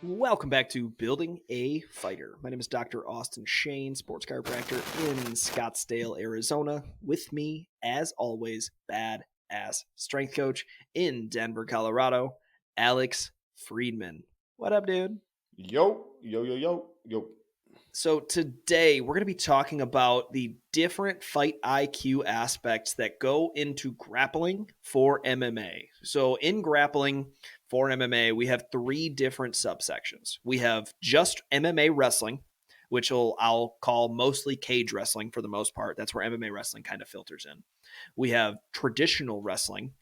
Welcome back to Building a Fighter. My name is Dr. Austin Shane, sports chiropractor in Scottsdale, Arizona. With me, as always, badass strength coach in Denver, Colorado, Alex Friedman. What up, dude? Yo. So today we're going to be talking about the different fight IQ aspects that go into grappling for MMA. So in grappling for MMA, we have three different subsections. We have just MMA wrestling, which I'll call mostly cage wrestling for the most part. That's where MMA wrestling kind of filters in. We have traditional wrestling.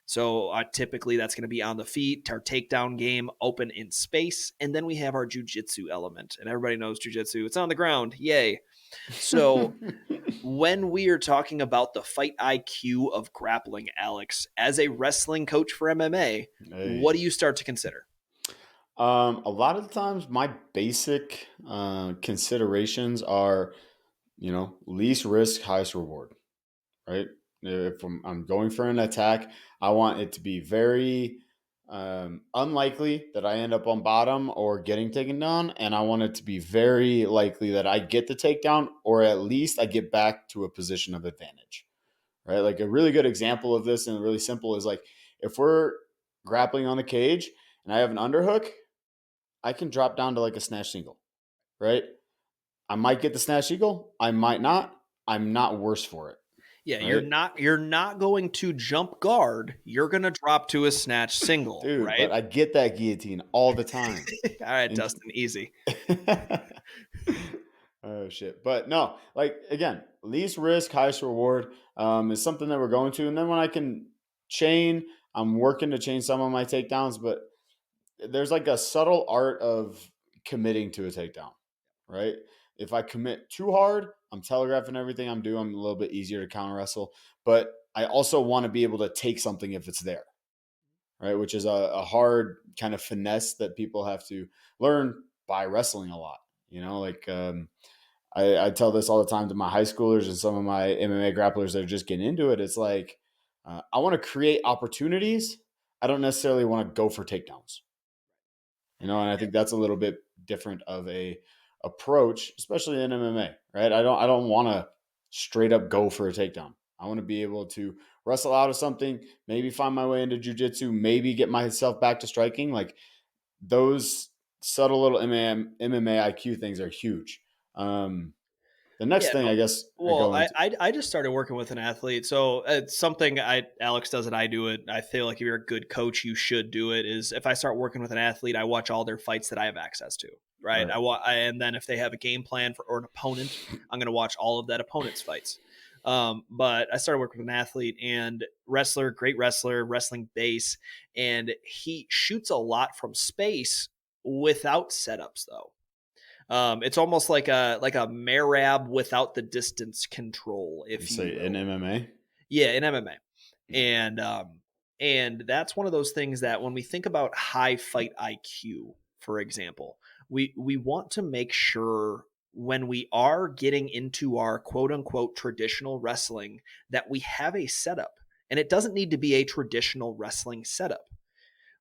So typically that's going to be on the feet, our takedown game, open in space. And then we have our jiu-jitsu element. And everybody knows jiu-jitsu. It's on the ground. Yay. So when we are talking about the fight IQ of grappling, Alex, as a wrestling coach for MMA, what Hey. do you start to consider? A lot of the times my basic considerations are, least risk, highest reward, right? If I'm going for an attack, I want it to be very unlikely that I end up on bottom or getting taken down. And I want it to be very likely that I get the takedown or at least I get back to a position of advantage, right? Like a really good example of this and really simple is like if we're grappling on the cage and I have an underhook, I can drop down to like a snatch single, right? I might get the snatch eagle, I might not. I'm not worse for it, Yeah, right? you're not going to jump guard. You're going to drop to a snatch single, Dude, but right? I get that guillotine all the time. All right, And Dustin, easy. oh shit. But no, like again, least risk, highest reward is something that we're going to. And then when I can chain, I'm working to chain some of my takedowns, but there's like a subtle art of committing to a takedown, right? If I commit too hard, I'm telegraphing everything I'm doing. I'm a little bit easier to counter wrestle, but I also want to be able to take something if it's there, right? Which is a hard kind of finesse that people have to learn by wrestling a lot. I tell this all the time to my high schoolers and some of my MMA grapplers that are just getting into it. It's like, I want to create opportunities. I don't necessarily want to go for takedowns. And I think that's a little bit different of a approach, especially in MMA, right? I don't want to straight up go for a takedown. I want to be able to wrestle out of something, maybe find my way into jujitsu, maybe get myself back to striking. Like those subtle little MMA IQ things are huge. The next Yeah, thing, no. I guess, I Well, go I, into. I I just started working with an athlete, so it's something Alex does it. I do it. I feel like if you're a good coach, you should do it. Is if I start working with an athlete, I watch all their fights that I have access to. Right. Right. And then if they have a game plan for or an opponent, I'm going to watch all of that opponent's fights. But I started working with an athlete and wrestler, great wrestler, wrestling base, and he shoots a lot from space without setups though. It's almost like a Marab without the distance control, You if you say in will. MMA? Yeah, in MMA, Yeah. and that's one of those things that when we think about high fight IQ, for example, we want to make sure when we are getting into our quote unquote traditional wrestling that we have a setup, and it doesn't need to be a traditional wrestling setup.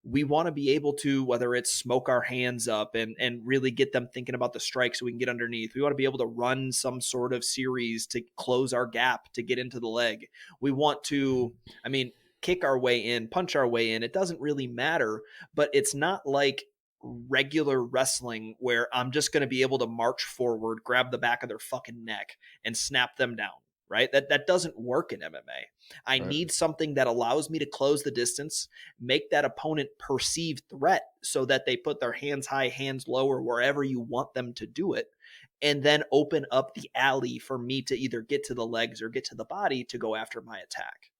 We want to be able to, whether it's smoke our hands up and really get them thinking about the strike so we can get underneath. We want to be able to run some sort of series to close our gap to get into the leg. We want to, I mean, kick our way in, punch our way in. It doesn't really matter, but it's not like regular wrestling where I'm just going to be able to march forward, grab the back of their fucking neck and snap them down. Right? That doesn't work in MMA. I Right. need something that allows me to close the distance, make that opponent perceive threat so that they put their hands high, hands low, or wherever you want them to do it, and then open up the alley for me to either get to the legs or get to the body to go after my attack.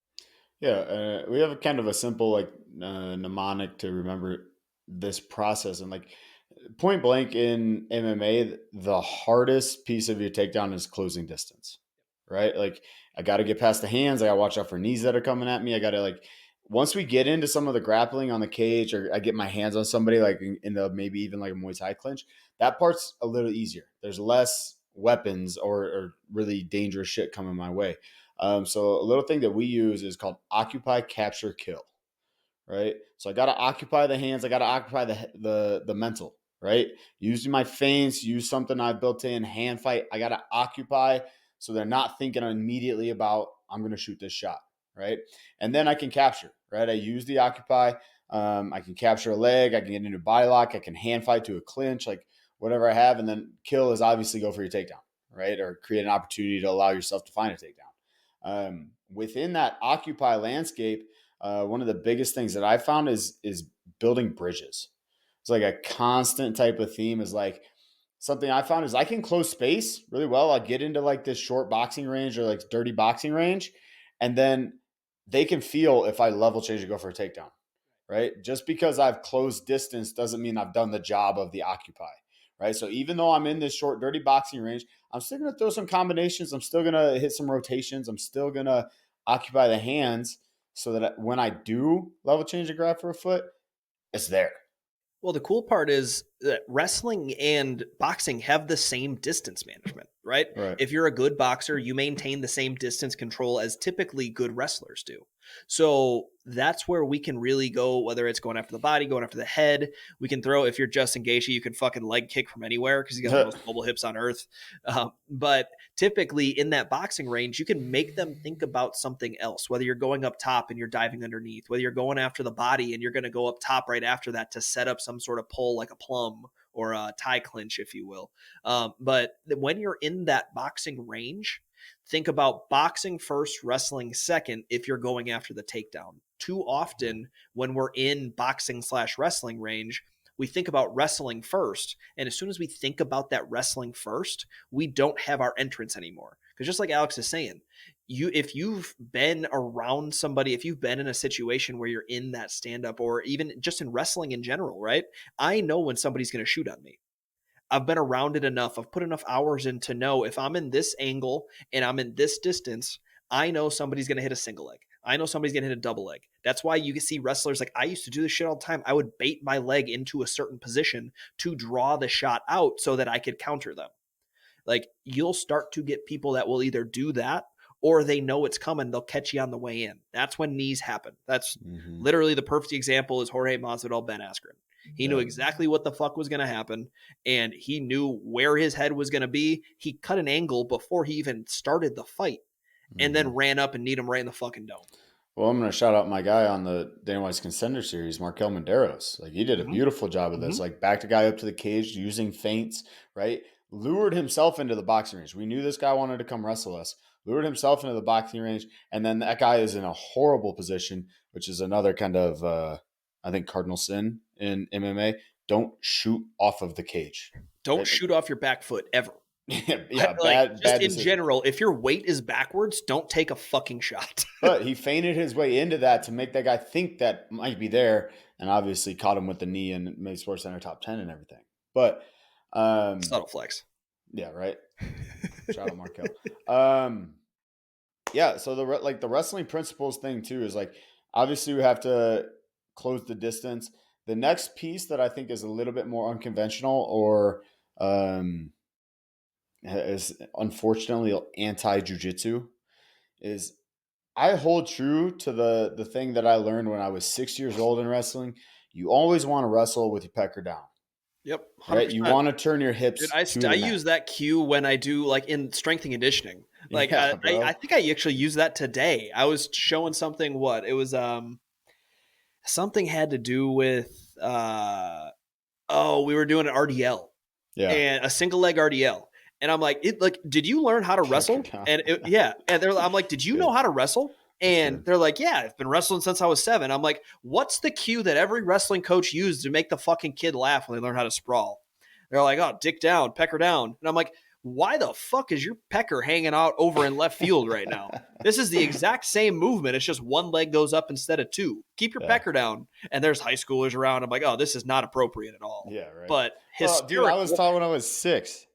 Yeah, we have kind of a simple like mnemonic to remember this process, and like point blank in MMA, the hardest piece of your takedown is closing distance, right? Like I got to get past the hands. I got to watch out for knees that are coming at me. I got to like once we get into some of the grappling on the cage, or I get my hands on somebody like in the maybe even like a Muay Thai clinch, that part's a little easier. There's less weapons or really dangerous shit coming my way. So a little thing that we use is called occupy, capture, kill. Right. So I got to occupy the hands. I got to occupy the mental. right? Using my feints, use something I built in, hand fight. I got to occupy so they're not thinking immediately about, I'm going to shoot this shot, right? And then I can capture, right? I use the occupy. I can capture a leg. I can get into a body lock. I can hand fight to a clinch, like whatever I have. And then kill is obviously go for your takedown, right? Or create an opportunity to allow yourself to find a takedown. Within that occupy landscape, one of the biggest things that I found is building bridges. It's like a constant type of theme is like something I found is I can close space really well. I'll get into like this short boxing range or like dirty boxing range, and then they can feel if I level change and go for a takedown, right? Just because I've closed distance doesn't mean I've done the job of the occupy, right? So even though I'm in this short, dirty boxing range, I'm still going to throw some combinations. I'm still going to hit some rotations. I'm still going to occupy the hands so that when I do level change and grab for a foot, it's there. Well, the cool part is that wrestling and boxing have the same distance management, right? Right. If you're a good boxer, you maintain the same distance control as typically good wrestlers do. So that's where we can really go, whether it's going after the body, going after the head. We can throw, if you're Justin Gaethje, you can fucking leg kick from anywhere because he's got the most mobile hips on earth. But typically in that boxing range, you can make them think about something else, whether you're going up top and you're diving underneath, whether you're going after the body and you're going to go up top right after that to set up some sort of pull like a plum or a tie clinch, if you will. But when you're in that boxing range, think about boxing first, wrestling second if you're going after the takedown. Too often when we're in boxing/wrestling range, we think about wrestling first. And as soon as we think about that wrestling first, we don't have our entrance anymore. Because just like Alex is saying, if you've been around somebody, if you've been in a situation where you're in that stand-up or even just in wrestling in general, right? I know when somebody's going to shoot on me. I've been around it enough. I've put enough hours in to know if I'm in this angle and I'm in this distance, I know somebody's going to hit a single leg. I know somebody's going to hit a double leg. That's why you can see wrestlers like I used to do this shit all the time. I would bait my leg into a certain position to draw the shot out so that I could counter them. Like you'll start to get people that will either do that or they know it's coming. They'll catch you on the way in. That's when knees happen. That's literally the perfect example is Jorge Masvidal, Ben Askren. He knew exactly what the fuck was going to happen, and he knew where his head was going to be. He cut an angle before he even started the fight, and then ran up and kneed him right in the fucking dome. Well, I'm going to shout out my guy on the Dana White's Contender Series, Markel Menderos. Like he did a beautiful job of this. Like backed a guy up to the cage using feints, right? Lured himself into the boxing range. We knew this guy wanted to come wrestle us. Lured himself into the boxing range, and then that guy is in a horrible position, which is another kind of, I think, cardinal sin in MMA. Don't shoot off of the cage. Don't shoot off your back foot ever. Yeah, bad in decision. general, if your weight is backwards, don't take a fucking shot. But he feinted his way into that to make that guy think that might be there, and obviously caught him with the knee and made Sports Center top 10 and everything. But subtle flex. Yeah, right. Shout out Markel. Yeah, so the wrestling principles thing too is like obviously we have to close the distance. The next piece that I think is a little bit more unconventional or is unfortunately anti-jiu-jitsu is I hold true to the thing that I learned when I was 6 years old in wrestling. You always want to wrestle with your pecker down. Yep, 100%. Right? You want to turn your hips. Dude, I use that cue when I do like in strength and conditioning. Like yeah, I think I actually used that today. I was showing something. What it was, something had to do with. We were doing an RDL, and a single leg RDL. And I'm like, did you learn how to wrestle? And I'm like, did you know how to wrestle? And they're like, yeah, I've been wrestling since I was 7. I'm like, what's the cue that every wrestling coach used to make the fucking kid laugh when they learn how to sprawl? They're like, oh, dick down, pecker down. And I'm like, why the fuck is your pecker hanging out over in left field right now? This is the exact same movement. It's just one leg goes up instead of 2. Keep your pecker down. And there's high schoolers around. I'm like, oh, this is not appropriate at all. Yeah, right. But dude, I was taught when I was 6.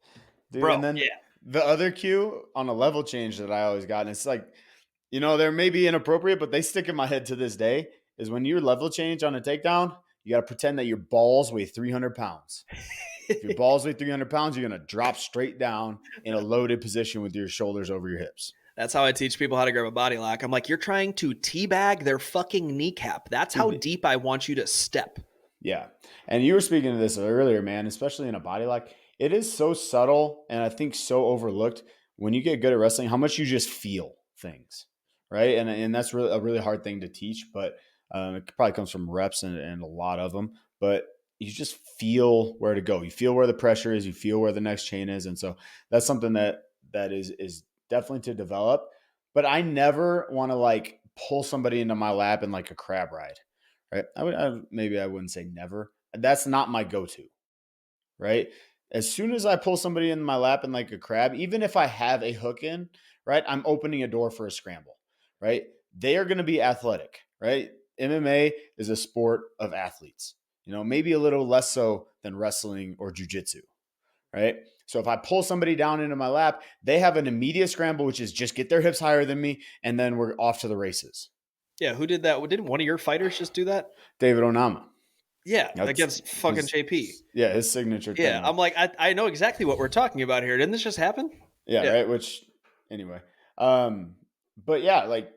Dude, bro, and then the other cue on a level change that I always got, and it's like, you know, they're maybe inappropriate, but they stick in my head to this day, is when you level change on a takedown, you got to pretend that your balls weigh 300 pounds. If your balls weigh 300 pounds, you're going to drop straight down in a loaded position with your shoulders over your hips. That's how I teach people how to grab a body lock. I'm like, you're trying to teabag their fucking kneecap. That's how deep I want you to step. Yeah. And you were speaking of this earlier, man, especially in a body lock. It is so subtle and I think so overlooked when you get good at wrestling, how much you just feel things. Right. And that's really a really hard thing to teach, but it probably comes from reps and a lot of them. But you just feel where to go. You feel where the pressure is, you feel where the next chain is. And so that's something that is definitely to develop. But I never want to like pull somebody into my lap in like a crab ride, right? Maybe I wouldn't say never. That's not my go-to, right? As soon as I pull somebody in my lap in like a crab, even if I have a hook in, right, I'm opening a door for a scramble, right? They are going to be athletic, right? MMA is a sport of athletes, maybe a little less so than wrestling or jujitsu, right? So if I pull somebody down into my lap, they have an immediate scramble, which is just get their hips higher than me, and then we're off to the races. Yeah, who did that? Didn't one of your fighters just do that? David Onama. Yeah, That's against fucking JP. his signature Yeah, thing. I'm like, I know exactly what we're talking about here. Didn't this just happen? Yeah, Yeah. right. Which anyway. But yeah, like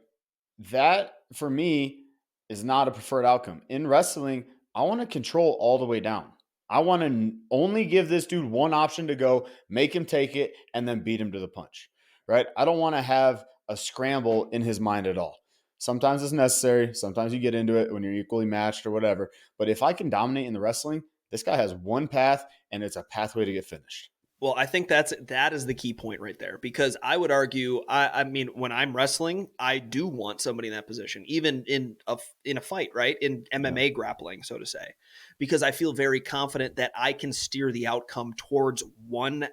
that for me is not a preferred outcome. In wrestling, I want to control all the way down. I want to only give this dude one option to go, make him take it, and then beat him to the punch. Right? I don't want to have a scramble in his mind at all. Sometimes it's necessary. Sometimes you get into it when you're equally matched or whatever. But if I can dominate in the wrestling, this guy has one path, and it's a pathway to get finished. Well, I think that is the key point right there, because I would argue, I mean, when I'm wrestling, I do want somebody in that position, even in a fight, right? In Yeah. MMA grappling, so to say, because I feel very confident that I can steer the outcome towards one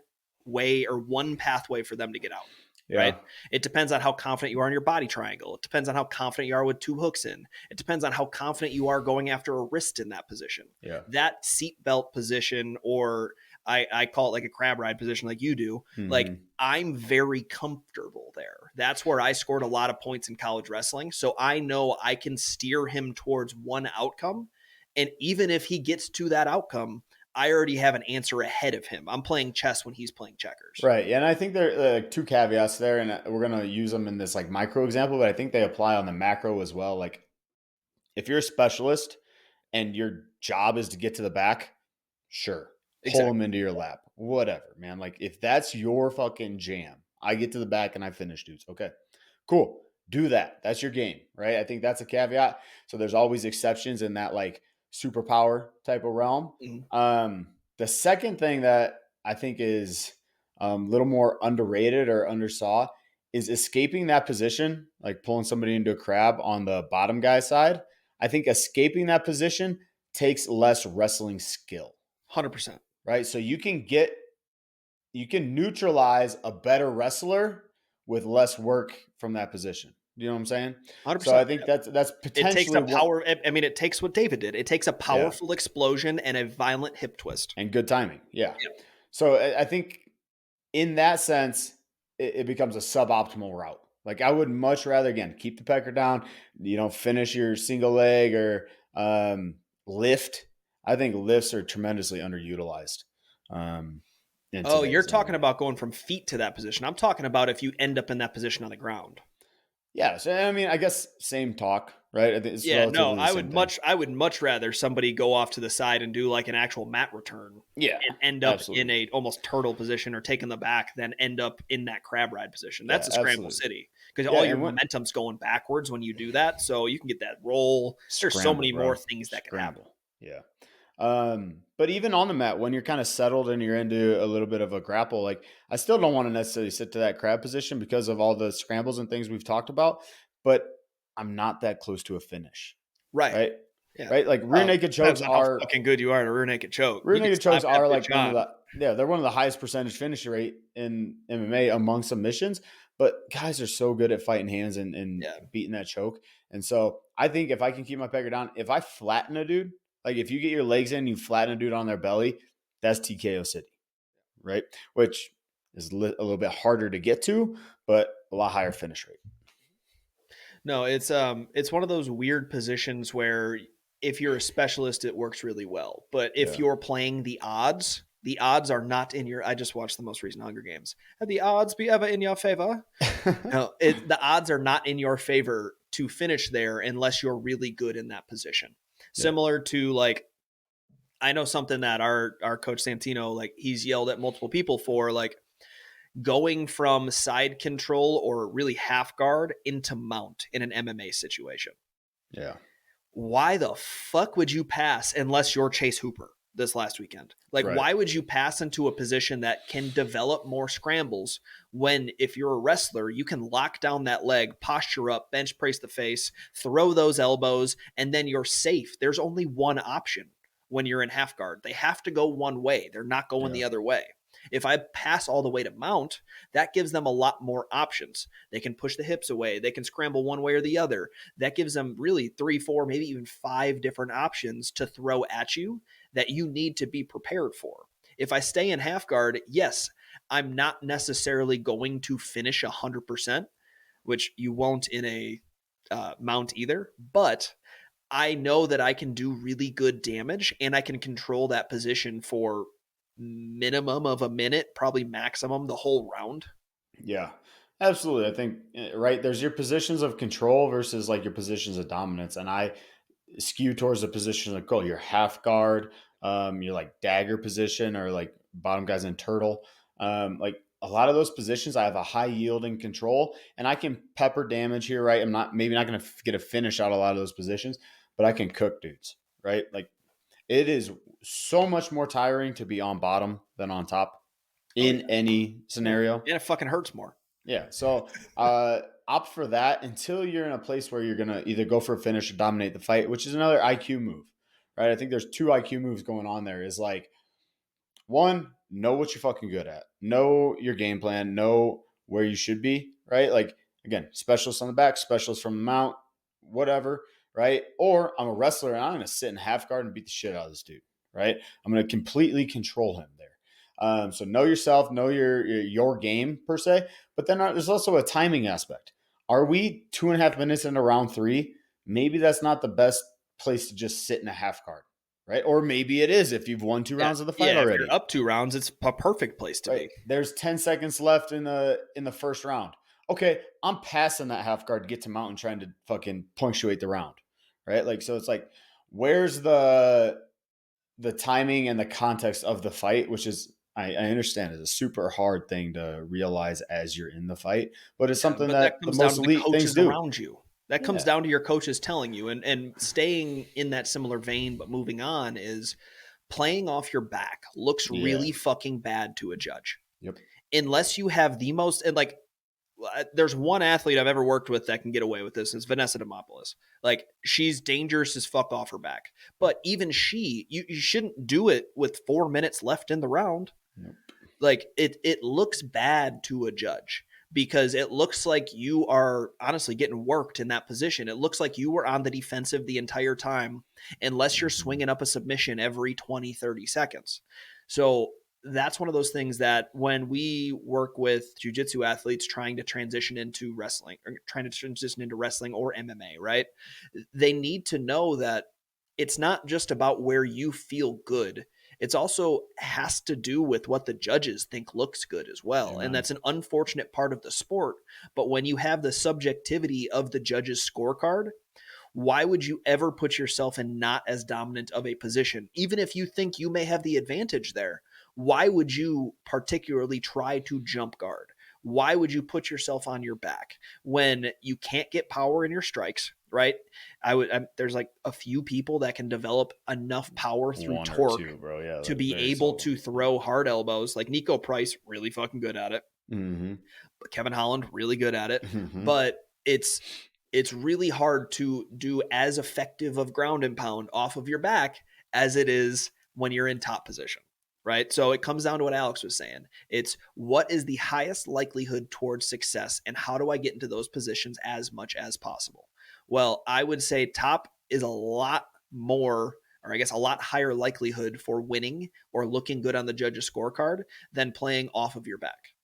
way or one pathway for them to get out. Right. Yeah. It depends on how confident you are in your body triangle. It depends on how confident you are with two hooks in. It depends on how confident you are going after a wrist in that position. Yeah. That seatbelt position, or I call it like a crab ride position, like you do. Like, Mm-hmm. I'm very comfortable there. That's where I scored a lot of points in college wrestling. So I know I can steer him towards one outcome. And even if he gets to that outcome, I already have an answer ahead of him. I'm playing chess when he's playing checkers. Right. And I think there are two caveats there, and we're going to use them in this like micro example, but I think they apply on the macro as well. Like if you're a specialist and your job is to get to the back, sure, pull them Exactly. into your lap, whatever, man. Like if that's your fucking jam, I get to the back and I finish dudes. Okay, cool. Do that. That's your game, right? I think that's a caveat. So there's always exceptions in that like superpower type of realm. Mhm. The second thing that I think is a little more underrated or undersaw is escaping that position, like pulling somebody into a crab on the bottom guy side. I think escaping that position takes less wrestling skill, 100%. right? So you can neutralize a better wrestler with less work from that position. You know what I'm saying? So I 100%. think that's It takes potentially a one. power. I mean, it takes what David did. It takes a Yeah, powerful explosion and a violent hip twist. and good timing. Yeah. Yeah. So I think in that sense, it becomes a suboptimal route. Like I would much rather again keep the pecker down. Finish your single leg or lift. I think lifts are tremendously underutilized. Um, in Oh, you're today's talking MMA. about going from feet to that position. I'm talking about if you end up in that position on the ground. Yeah, so I mean, I guess same talk, right? I think it's Yeah, no, relatively the same thing. I would much rather somebody go off to the side and do like an actual mat return Yeah, and end up in absolutely. a almost turtle position or taking the back, than end up in that crab ride position. That's Yeah, a scramble absolutely. city, because Yeah, all your and what momentum's going backwards when you do that. So you can get that roll. There's so scramble, many more bro, things that can happen. scramble. Yeah. But even on the mat, when you're kind of settled and you're into a little bit of a grapple, like I still don't want to necessarily sit to that crab position because of all the scrambles and things we've talked about. But I'm not that close to a finish, Right. right? Yeah. Right? Like rear Well, naked depends chokes on how are fucking good you are at a rear naked choke. rear You can naked slap chokes that are like bitch one of on. the they're one of the highest percentage finish rate in MMA among submissions. But guys are so good at fighting hands and Yeah. beating that choke. And so I think if I can keep my pecker down, if I flatten a dude, like if you get your legs in, you flatten a dude on their belly, that's TKO City, right? Which is a little bit harder to get to, but a lot higher finish rate. No, it's one of those weird positions where if you're a specialist, it works really well. But if Yeah. you're playing the odds are not in your. I just watched the most recent Hunger Games. Have the odds be ever in your favor? No, the odds are not in your favor to finish there unless you're really good in that position. Yeah. Similar to like I know something that our coach Santino, like, he's yelled at multiple people for, like, going from side control or really half guard into mount in an MMA situation. Yeah. Why the fuck would you pass unless you're Chase Hooper this last weekend? Like, Right. why would you pass into a position that can develop more scrambles when, if you're a wrestler, you can lock down that leg, posture up, bench press the face, throw those elbows, and then you're safe? There's only one option when you're in half guard. They have to go one way, they're not going Yeah. the other way. If I pass all the way to mount, that gives them a lot more options. They can push the hips away, they can scramble one way or the other. That gives them really 3, 4, maybe even 5 different options to throw at you that you need to be prepared for. If I stay in half guard, yes, I'm not necessarily going to finish 100%, which you won't in a mount either, but I know that I can do really good damage and I can control that position for minimum of a minute, probably maximum the whole round. Yeah, absolutely. I think right there's your positions of control versus like your positions of dominance, and I skew towards the position of control. Your half guard, your like dagger position, or like bottom guys in turtle. Like a lot of those positions, I have a high yielding control, and I can pepper damage here. Right, I'm not maybe not going to get a finish out of a lot of those positions, but I can cook dudes. Right, like it is so much more tiring to be on bottom than on top Oh in yeah. any Yeah. scenario. And it fucking hurts more. Yeah. So opt for that until you're in a place where you're gonna either go for a finish or dominate the fight, which is another IQ move. Right. I think there's two IQ moves going on there. Is like one, know what you're fucking good at. Know your game plan. Know where you should be. Right. Like again, specialist on the back, specialist from the mount, whatever. Right. Or I'm a wrestler and I'm gonna sit in half guard and beat the shit out of this dude. Right. I'm gonna completely control him there. So know yourself, know your game per se, but then there's also a timing aspect. Are we 2.5 minutes into round three? Maybe that's not the best place to just sit in a half guard, right? Or maybe it is if you've won two Yeah. rounds of the fight Yeah. If you're already, up 2 rounds, it's a perfect place to right? be. There's 10 seconds left in the first round. Okay, I'm passing that half guard to get to mount and trying to fucking punctuate the round, right? Like so, it's like where's the timing and the context of the fight, which is I understand is a super hard thing to realize as you're in the fight, but it's Yeah, something but that that the comes down most to the elite things coaches do. around you. That comes Yeah. down to your coaches telling you, and staying in that similar vein, but moving on is playing off your back looks Yeah. really fucking bad to a judge. Yep. Unless you have the most, and like, there's one athlete I've ever worked with that can get away with this. It's Vanessa Demopoulos. Like, she's dangerous as fuck off her back. But even she, you shouldn't do it with 4 minutes left in the round. Nope. Like, it looks bad to a judge because it looks like you are honestly getting worked in that position. It looks like you were on the defensive the entire time unless you're Mm-hmm. swinging up a submission every 20, 30 seconds. So that's one of those things that when we work with jiu-jitsu athletes trying to transition into wrestling or trying to transition into wrestling or MMA, right? They need to know that it's not just about where you feel good. It's also has to do with what the judges think looks good as well. And Amen. that's an unfortunate part of the sport. But when you have the subjectivity of the judge's scorecard, why would you ever put yourself in not as dominant of a position? Even if you think you may have the advantage there, why would you particularly try to jump guard? Why would you put yourself on your back when you can't get power in your strikes, right? There's like a few people that can develop enough power through One or torque two, bro. Yeah, to like be very able seldom. to throw hard elbows. Like Nico Price, really fucking good at it. Mm-hmm. But Kevin Holland, really good at it. Mm-hmm. But it's really hard to do as effective of ground and pound off of your back as it is when you're in top position, right? So it comes down to what Alex was saying. It's what is the highest likelihood towards success and how do I get into those positions as much as possible? Well, I would say top is a lot more, or I guess a lot higher likelihood for winning or looking good on the judge's scorecard than playing off of your back.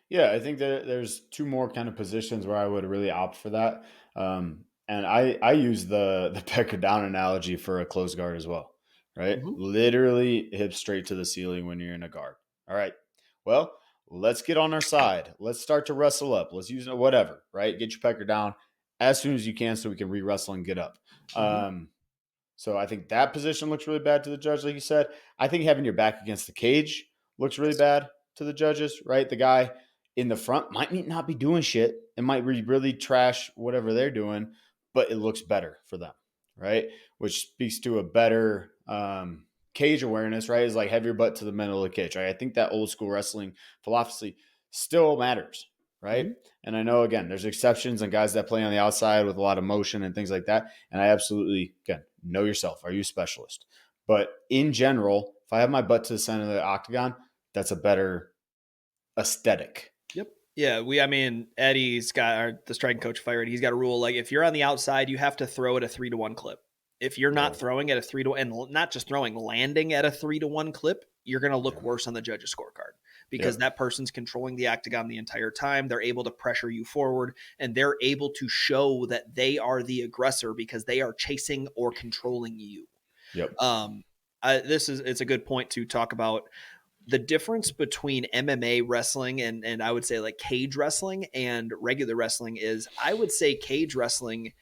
Yeah, I think that there's two more kind of positions where I would really opt for that. And I use the pecker down analogy for a closed guard as well, right? Mm-hmm. Literally hip straight to the ceiling when you're in a guard. All right. Well, let's get on our side. Let's start to wrestle up. Let's use whatever, right? Get your pecker down as soon as you can so we can re-wrestle and get up. Mm-hmm. Um, So I think that position looks really bad to the judge, like you said. I think having your back against the cage looks really Yes. bad to the judges, right? The guy in the front might not be doing shit. It might really trash whatever they're doing, but it looks better for them, right? Which speaks to a better cage awareness, right? Is like have your butt to the middle of the cage, right? I think that old school wrestling philosophy still matters, right? Mhm. And I know again, there's exceptions and guys that play on the outside with a lot of motion and things like that. And I absolutely, again, know yourself. Are you a specialist? But in general, if I have my butt to the center of the octagon, that's a better aesthetic. Yep. Yeah, I mean, Eddie's got the striking coach fired. He's got a rule like if you're on the outside, you have to throw at a 3-to-1 clip. If you're not Yeah. throwing at a 3 to, and not just throwing, landing at a 3-to-1 clip, you're going to look Yeah. worse on the judge's scorecard because Yep. that person's controlling the octagon the entire time. They're able to pressure you forward and they're able to show that they are the aggressor because they are chasing or controlling you. Yep. Um, it's a good point to talk about the difference between MMA wrestling and I would say like cage wrestling and regular wrestling is I would say cage wrestling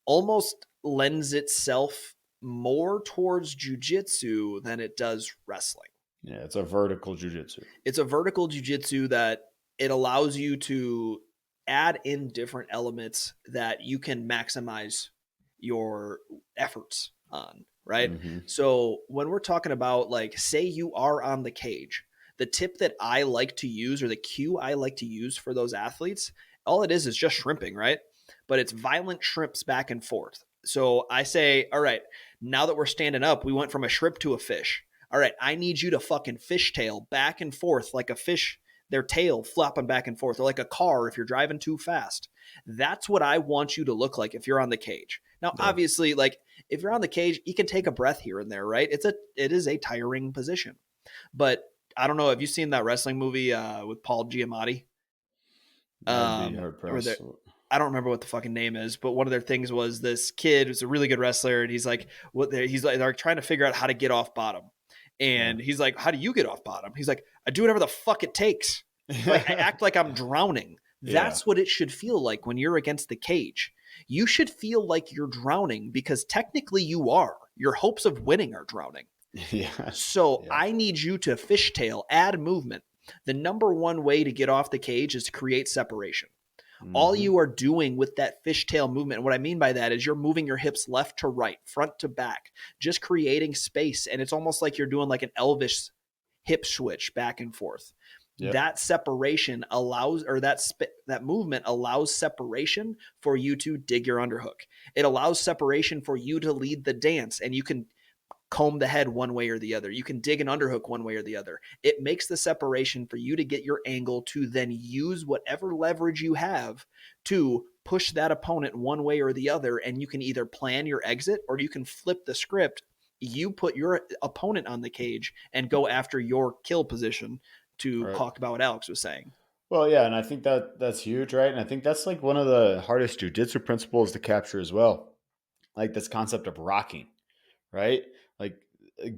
almost lends itself more towards jujitsu than it does wrestling. Yeah. It's a vertical jujitsu. It's a vertical jujitsu that it allows you to add in different elements that you can maximize your efforts on, right? Mm-hmm. So when we're talking about like, say you are on the cage, the tip that I like to use or the cue I like to use for those athletes, all it is just shrimping, right? But it's violent shrimps back and forth. So I say, all right, now that we're standing up, we went from a shrimp to a fish. All right, I need you to fucking fishtail back and forth like a fish, their tail flopping back and forth, or like a car if you're driving too fast. That's what I want you to look like if you're on the cage. Now, Yeah. obviously, like if you're on the cage, you can take a breath here and there, right? It is a tiring position. But I don't know, have you seen that wrestling movie with Paul Giamatti? I'd be hard Or pressed. the I don't remember what the fucking name is, but one of their things was this kid who's a really good wrestler, and he's like they're trying to figure out how to get off bottom, Yeah. and he's like, "How do you get off bottom?" He's like, "I do whatever the fuck it takes. Like I act like I'm drowning." Yeah. That's what it should feel like when you're against the cage. You should feel like you're drowning because technically you are. Your hopes of winning are drowning. Yeah. So Yeah. I need you to fishtail, add movement. The number one way to get off the cage is to create separation. All Mm-hmm. you are doing with that fishtail movement, and what I mean by that is you're moving your hips left to right, front to back, just creating space. And it's almost like you're doing like an Elvis hip switch back and forth. Yep. That separation allows, or that movement allows separation for you to dig your underhook. It allows separation for you to lead the dance, and you can comb the head one way or the other. You can dig an underhook one way or the other. It makes the separation for you to get your angle to then use whatever leverage you have to push that opponent one way or the other. And you can either plan your exit or you can flip the script. You put your opponent on the cage and go after your kill position to Right. talk about what Alex was saying. Well, yeah, and I think that's huge, right? And I think that's like one of the hardest jujitsu principles to capture as well. Like this concept of rocking, right? Like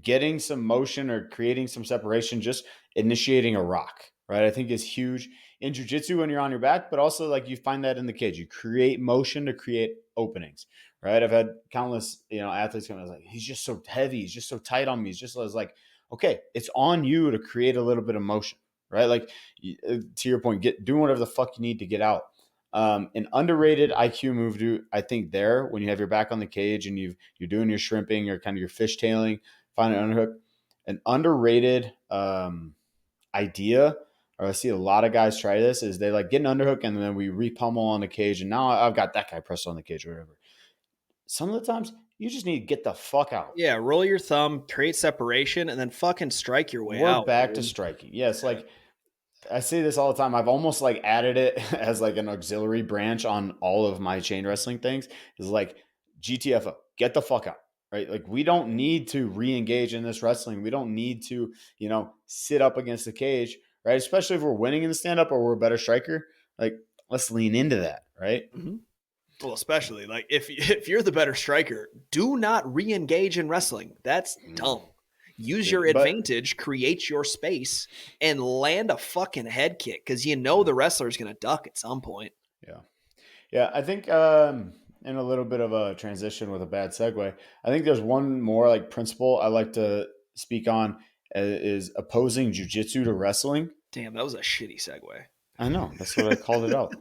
getting some motion or creating some separation, just initiating a rock, right? I think is huge in jujitsu when you're on your back, but also like you find that in the cage. You create motion to create openings, right? I've had countless, athletes come. I was like, he's just so heavy. He's just so tight on me. He's just I was like, okay, it's on you to create a little bit of motion, right? Like to your point, doing whatever the fuck you need to get out. An underrated IQ move, I think there when you have your back on the cage and you're doing your shrimping or kind of your fishtailing, find an underhook. An underrated idea, or I see a lot of guys try this, is they like get an underhook and then we repummel on the cage, and now I've got that guy pressed on the cage or whatever. Some of the times you just need to get the fuck out. Yeah, roll your thumb, create separation, and then fucking strike your way We're out, back to dude. striking. Yes, like I say this all the time. I've almost like added it as like an auxiliary branch on all of my chain wrestling things. Is like GTFO, get the fuck out, right? Like we don't need to re-engage in this wrestling. We don't need to, sit up against the cage, right? Especially if we're winning in the stand-up or we're a better striker. Like let's lean into that, right? Mm-hmm. Well, especially like if you're the better striker, do not re-engage in wrestling. That's dumb. Use Yeah, your but advantage, create your space, and land a fucking head kick because you know the wrestler's gonna duck at some point. yeah. Yeah, I think in a little bit of a transition with a bad segue, I think there's one more like principle I like to speak on is opposing jujitsu to wrestling. Damn, that was a shitty segue. I know that's what I called it out.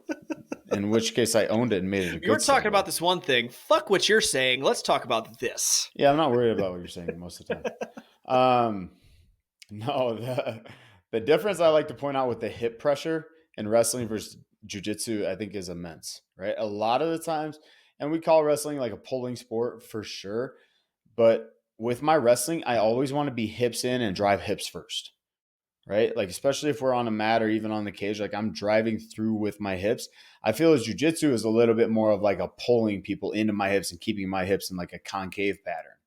In which case, I owned it and made it a You were good talking segue. about this one thing. Fuck what you're saying. Let's talk about this. Yeah, I'm not worried about what you're saying most of the time. Um, no, the difference I like to point out with the hip pressure in wrestling versus jujitsu, I think, is immense. Right, a lot of the times, and we call wrestling like a pulling sport for sure. But with my wrestling, I always want to be hips in and drive hips first, right? Like, especially if we're on a mat or even on the cage, like I'm driving through with my hips. I feel as jujitsu is a little bit more of like a pulling people into my hips and keeping my hips in like a concave pattern,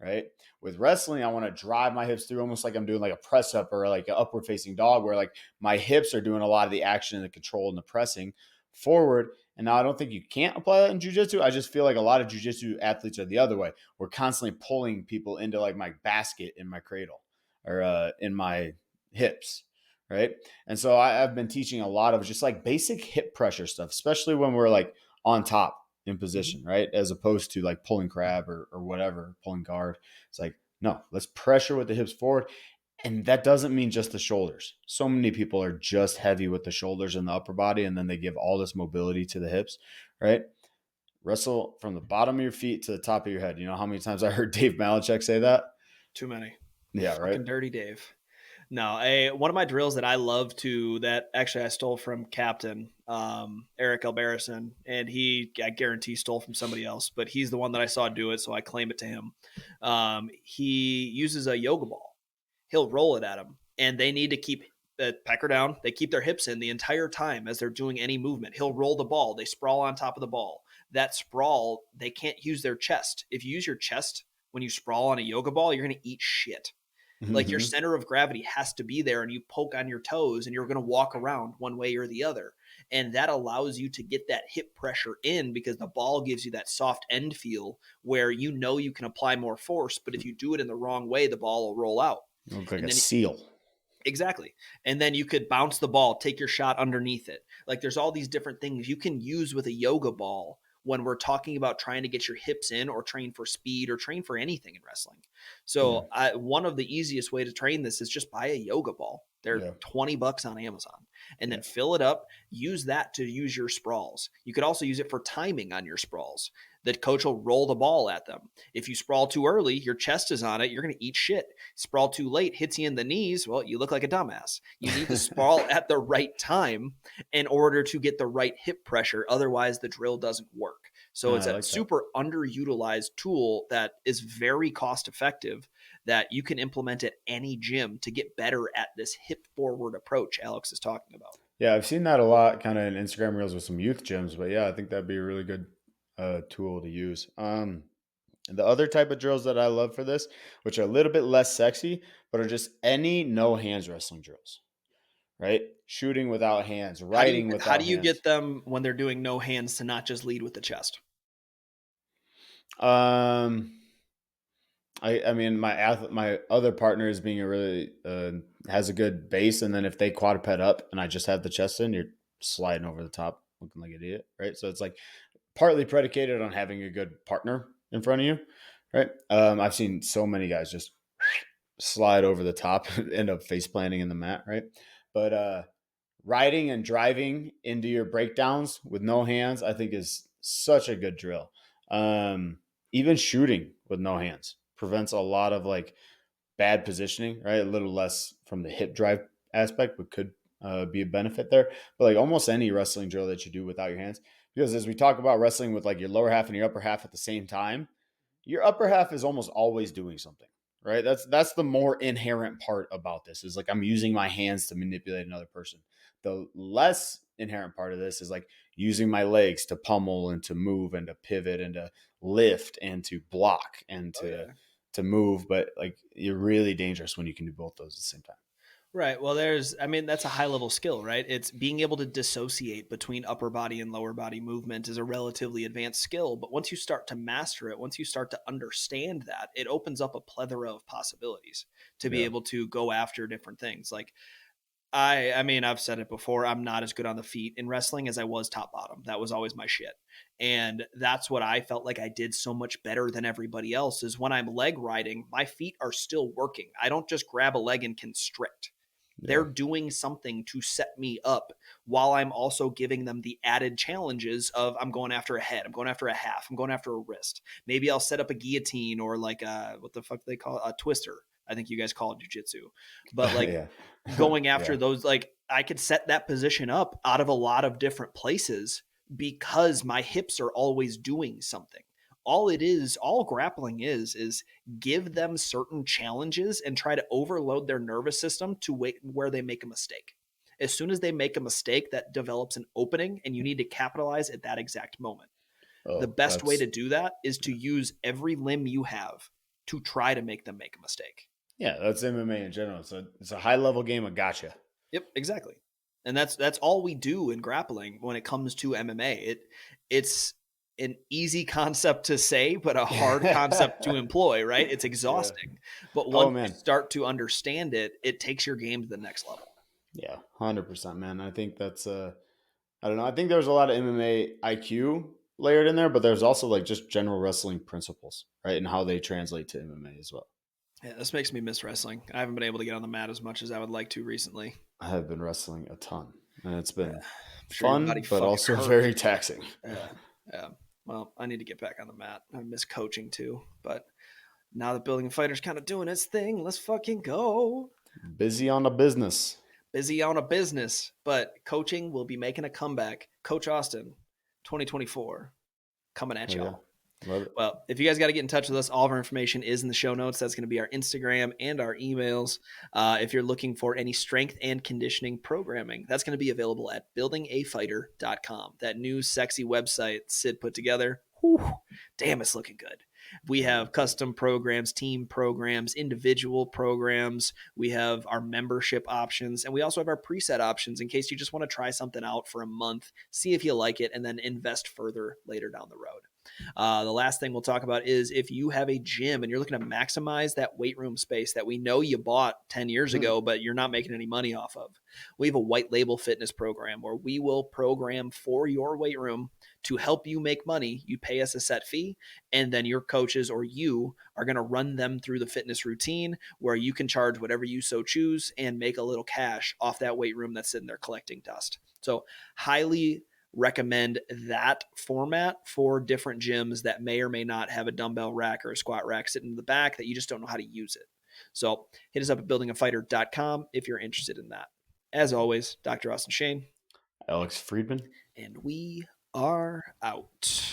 right? With wrestling, I want to drive my hips through almost like I'm doing like a press up or like an upward facing dog where like my hips are doing a lot of the action and the control and the pressing forward. And now I don't think you can't apply that in jujitsu. I just feel like a lot of jujitsu athletes are the other way. We're constantly pulling people into like my basket in my cradle or in my hips, right? And so I've been teaching a lot of just like basic hip pressure stuff, especially when we're like on top in Mhm. position, right? As opposed to like pulling crab or whatever, pulling guard. It's like, no, let's pressure with the hips forward. And that doesn't mean just the shoulders. So many people are just heavy with the shoulders and the upper body, and then they give all this mobility to the hips, right? Wrestle from the bottom of your feet to the top of your head. You know how many times I heard Dave Malachek say that? Too many. Yeah, right. Fucking dirty Dave. No, one of my drills that I love to that actually I stole from Captain Eric Alberison, and I guarantee stole from somebody else, but he's the one that I saw do it, so I claim it to him. He uses a yoga ball. He'll roll it at them, and they need to keep the pecker down. They keep their hips in the entire time as they're doing any movement. He'll roll the ball. They sprawl on top of the ball. That sprawl, they can't use their chest. If you use your chest when you sprawl on a yoga ball, you're going to eat shit. Like your Mm-hmm. center of gravity has to be there, and you poke on your toes and you're going to walk around one way or the other. And that allows you to get that hip pressure in because the ball gives you that soft end feel where you know you can apply more force, but if you do it in the wrong way, the ball will roll out. You look like And a then seal. exactly. And then you could bounce the ball, take your shot underneath it. Like there's all these different things you can use with a yoga ball when we're talking about trying to get your hips in or train for speed or train for anything in wrestling. Yeah. So one of the easiest way to train this is just buy a yoga ball. They're Yeah. $20 on Amazon and Yeah. then fill it up. Use that to use your sprawls. You could also use it for timing on your sprawls. The coach will roll the ball at them. If you sprawl too early, your chest is on it, you're going to eat shit. Sprawl too late, hits you in the knees, well, you look like a dumbass. You need to sprawl at the right time in order to get the right hip pressure. Otherwise, the drill doesn't work. So it's I a like that. super underutilized tool that is very cost effective that you can implement at any gym to get better at this hip forward approach Alex is talking about. Yeah, I've seen that a lot kind of in Instagram reels with some youth gyms, but yeah, I think that'd be a really good tool to use. The other type of drills that I love for this, which are a little bit less sexy, but are just any no hands wrestling drills, right? Shooting without hands, writing How do without you hands. get them when they're doing no hands to not just lead with the chest? Um, I mean, my other partner is being a really has a good base, and then if they quadruped up and I just have the chest in, you're sliding over the top, looking like an idiot, right? So it's like partly predicated on having a good partner in front of you, right? I've seen so many guys just slide over the top, end up face planting in the mat, right? But riding and driving into your breakdowns with no hands, I think is such a good drill. Even shooting with no hands prevents a lot of like bad positioning, right? A little less from the hip drive aspect, but could be a benefit there. But like almost any wrestling drill that you do without your hands, because as we talk about wrestling with like your lower half and your upper half at the same time, your upper half is almost always doing something, right? That's the more inherent part about this is like I'm using my hands to manipulate another person. The less inherent part of this is like using my legs to pummel and to move and to pivot and to lift and to block and Oh yeah. to move, but like you're really dangerous when you can do both those at the same time. Right. Well, that's a high level skill, right? It's being able to dissociate between upper body and lower body movement is a relatively advanced skill. But once you start to master it, once you start to understand that, it opens up a plethora of possibilities to be Yeah. able to go after different things. Like I mean, I've said it before. I'm not as good on the feet in wrestling as I was top bottom. That was always my shit. And that's what I felt like I did so much better than everybody else is when I'm leg riding, my feet are still working. I don't just grab a leg and constrict. They're Yeah. doing something to set me up while I'm also giving them the added challenges of I'm going after a head, I'm going after a half, I'm going after a wrist. Maybe I'll set up a guillotine or like a, what the fuck do they call it? A twister. I think you guys call it jujitsu. But like Yeah. going after Yeah. those, like I could set that position up out of a lot of different places because my hips are always doing something. All grappling is give them certain challenges and try to overload their nervous system to where they make a mistake. As soon as they make a mistake, that develops an opening, and you need to capitalize at that exact moment. The Oh, best way that's to do that is to use every limb you have to try to make them make a mistake. yeah, that's MMA in general. So it's a high level game of gotcha. Yep, exactly. And that's all we do in grappling when it comes to MMA. It's an easy concept to say, but a hard concept to employ, right? It's Yeah. exhausting. But Oh once you man. start to understand it, it takes your game to the next level. Yeah. 100%, man. I think that's I don't know. I think there's a lot of MMA IQ layered in there, but there's also like just general wrestling principles, right? And how they translate to MMA as well. Yeah, this makes me miss wrestling. I haven't been able to get on the mat as much as I would like to recently. I have been wrestling a ton and it's been I'm sure your body fun, but fucking also hurts. very taxing. Yeah. Yeah. Well, I need to get back on the mat. I miss coaching too, but now that Building a Fighter's kind of doing its thing, let's fucking go. Busy on the business. Busy on a business, but coaching will be making a comeback. Coach Austin, 2024, coming at Oh yeah. y'all. Love it. Well, if you guys got to get in touch with us, all of our information is in the show notes. That's going to be our Instagram and our emails. If you're looking for any strength and conditioning programming, that's going to be available at buildingafighter.com. That new sexy website Sid put together. Whew, damn, it's looking good. We Very have good. custom programs, team programs, individual programs. We have our membership options, and we also have our preset options in case you just want to try something out for a month, see if you like it, and then invest further later down the road. The last thing we'll talk about is if you have a gym and you're looking to maximize that weight room space that we know you bought 10 years Hmm. ago, but you're not making any money off of, we have a white label fitness program where we will program for your weight room to help you make money. You pay us a set fee, and then your coaches or you are going to run them through the fitness routine where you can charge whatever you so choose and make a little cash off that weight room that's sitting there collecting dust. So, highly recommend that format for different gyms that may or may not have a dumbbell rack or a squat rack sitting in the back that you just don't know how to use it. So hit us up at buildingafighter.com if you're interested in that. As always, Dr. Austin Shane, Alex Friedman. and we are out.